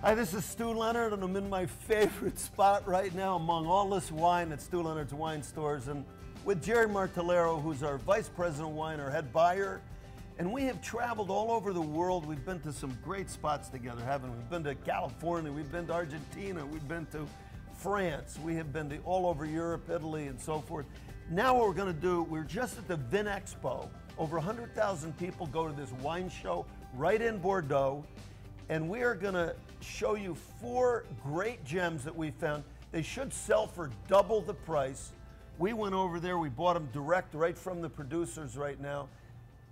Hi, this is Stu Leonard, and I'm in my favorite spot right now among all this wine at Stu Leonard's Wine Stores, and with Jerry Martellero, who's our Vice President of Wine, our head buyer. And we have traveled all over the world. We've been to some great spots together, haven't we? We've been to California, we've been to Argentina, we've been to France, we have been to all over Europe, Italy, and so forth. Now what we're going to do, we're just at the Vin Expo. Over 100,000 people go to this wine show right in Bordeaux. And we are going to show you 4 great gems that we found. They should sell for double the price. We went over there, we bought them direct right from the producers right now.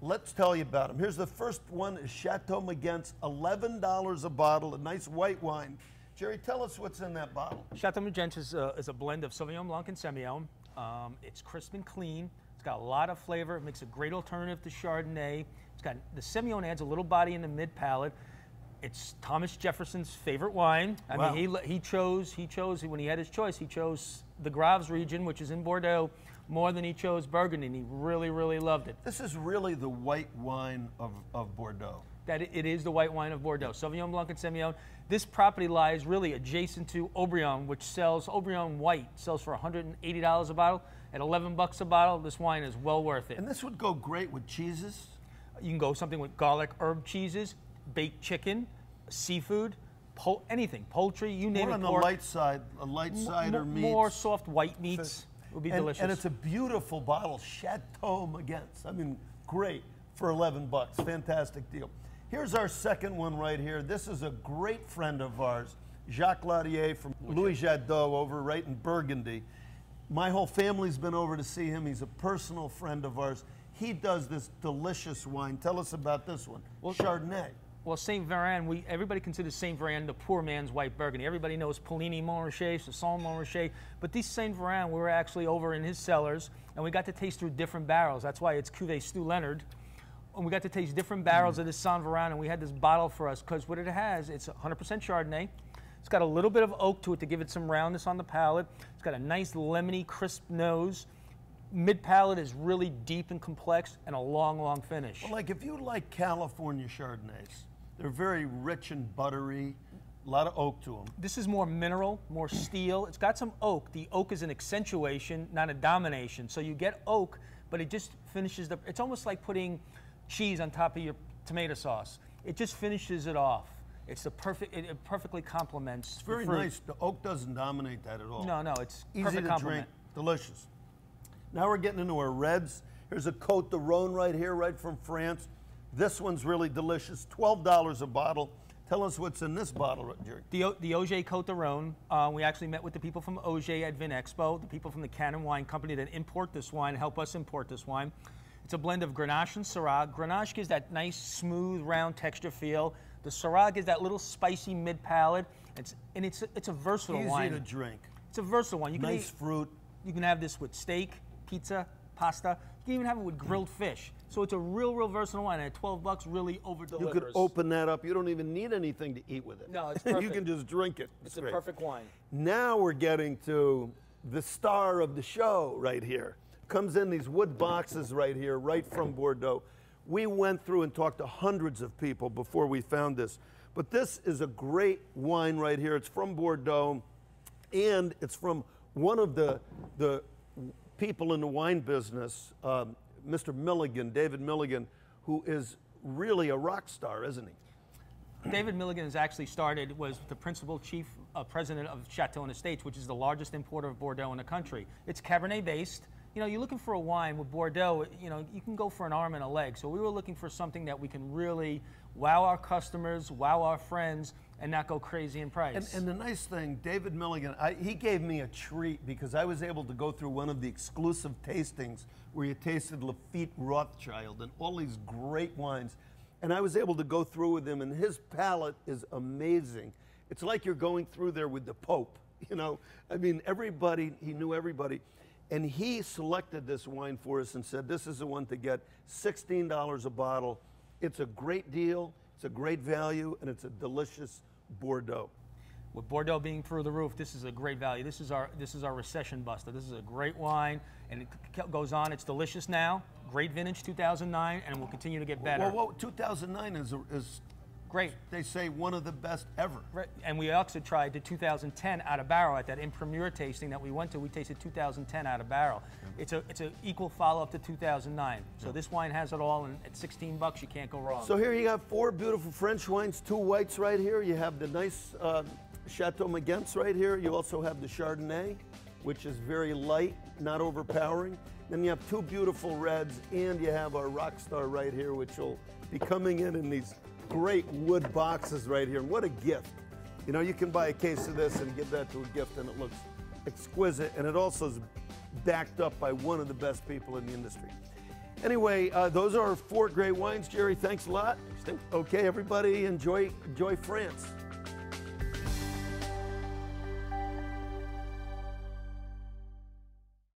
Let's tell you about them. Here's the first one, is Chateau Magen's, $11 a bottle, a nice white wine. Jerry, tell us what's in that bottle. Chateau Magen's is a blend of Sauvignon Blanc and Semillon. It's crisp and clean. It's got a lot of flavor. It makes a great alternative to Chardonnay. It's got, the Semillon adds a little body in the mid palate. It's Thomas Jefferson's favorite wine. I mean, he chose when he had his choice, he chose the Graves region, which is in Bordeaux, more than he chose Burgundy, and he really, really loved it. This is really the white wine of Bordeaux. It is the white wine of Bordeaux. Sauvignon Blanc and Semillon. This property lies really adjacent to Aubryon, which sells, Aubryon white, sells for $180 a bottle. At $11 a bottle, this wine is well worth it. And this would go great with cheeses? You can go something with garlic herb cheeses, baked chicken, seafood, anything, poultry, you name it. More on the light side, a light side or meats. More soft white meats would be delicious. And it's a beautiful bottle, Chateau Magen's. I mean, great for $11, fantastic deal. Here's our second one right here. This is a great friend of ours, Jacques Laudier from Louis Jadot over right in Burgundy. My whole family's been over to see him. He's a personal friend of ours. He does this delicious wine. Tell us about this one, Chardonnay. Well, Saint Véran, everybody considers Saint Véran the poor man's white Burgundy. Everybody knows Polini Montrachet, Saison Montrachet, but these Saint Véran, we were actually over in his cellars, and we got to taste through different barrels. That's why it's Cuvée Stu Leonard. And we got to taste different barrels of this Saint Véran, and we had this bottle for us, because what it has, it's 100% Chardonnay. It's got a little bit of oak to it to give it some roundness on the palate. It's got a nice lemony, crisp nose. Mid palate is really deep and complex, and a long, long finish. Well, like if you like California Chardonnays, they're very rich and buttery, a lot of oak to them. This is more mineral, more steel. It's got some oak. The oak is an accentuation, not a domination. So you get oak, but it just finishes it's almost like putting cheese on top of your tomato sauce. It just finishes it off. It's the perfect, it perfectly complements. It's very nice. The oak doesn't dominate that at all. No, it's easy perfect to complement. drink, delicious. Now we're getting into our reds. Here's a Côte de Rhône right here, right from France. This one's really delicious, $12 a bottle. Tell us what's in this bottle, Jerry. The Auger Côte de Rhône. We actually met with the people from Auger at Vin Expo, the people from the Canon Wine Company that import this wine, help us import this wine. It's a blend of Grenache and Syrah. Grenache gives that nice, smooth, round texture feel. The Syrah gives that little spicy mid palate. It's a versatile wine. Easy to drink. It's a versatile one. You can nice fruit. You can have this with steak, pizza, pasta. You can even have it with grilled fish. So it's a real versatile wine. And at $12, really over-delivers. You could open that up. You don't even need anything to eat with it. No, it's perfect. You can just drink it. It's a perfect wine. Now we're getting to the star of the show right here. Comes in these wood boxes right here, right from Bordeaux. We went through and talked to hundreds of people before we found this. But this is a great wine right here. It's from Bordeaux, and it's from one of the people in the wine business, Mr. Milligan, David Milligan, who is really a rock star, isn't he? David Milligan has actually was the principal chief president of Chateau and Estates, which is the largest importer of Bordeaux in the country. It's Cabernet based. You know, you're looking for a wine with Bordeaux, you know, you can go for an arm and a leg. So we were looking for something that we can really wow our customers, wow our friends, and not go crazy in price. And the nice thing, David Milligan, he gave me a treat because I was able to go through one of the exclusive tastings where you tasted Lafite Rothschild and all these great wines. And I was able to go through with him, and his palate is amazing. It's like you're going through there with the Pope, you know? I mean, everybody, he knew everybody. And he selected this wine for us and said, this is the one to get, $16 a bottle. It's a great deal, it's a great value, and it's a delicious Bordeaux. With Bordeaux being through the roof, this is a great value. This is our recession buster. This is a great wine, and it goes on. It's delicious now. Great vintage, 2009, and it will continue to get better. Well, 2009 is Great. They say one of the best ever. Right. And we also tried the 2010 out of barrel at that In Premier tasting that we went to. We tasted 2010 out of barrel. It's a equal follow-up to 2009. So this wine has it all, and at $16 you can't go wrong. So here you have 4 beautiful French wines, 2 whites right here. You have the nice Chateau Magenz right here. You also have the Chardonnay, which is very light, not overpowering. Then you have 2 beautiful reds, and you have our Rockstar right here, which will be coming in these great wood boxes right here. And what a gift. You know, you can buy a case of this and give that to a gift, and it looks exquisite, and it also is backed up by one of the best people in the industry. Anyway, those are our 4 great wines. Jerry, thanks a lot. Okay, everybody, enjoy France.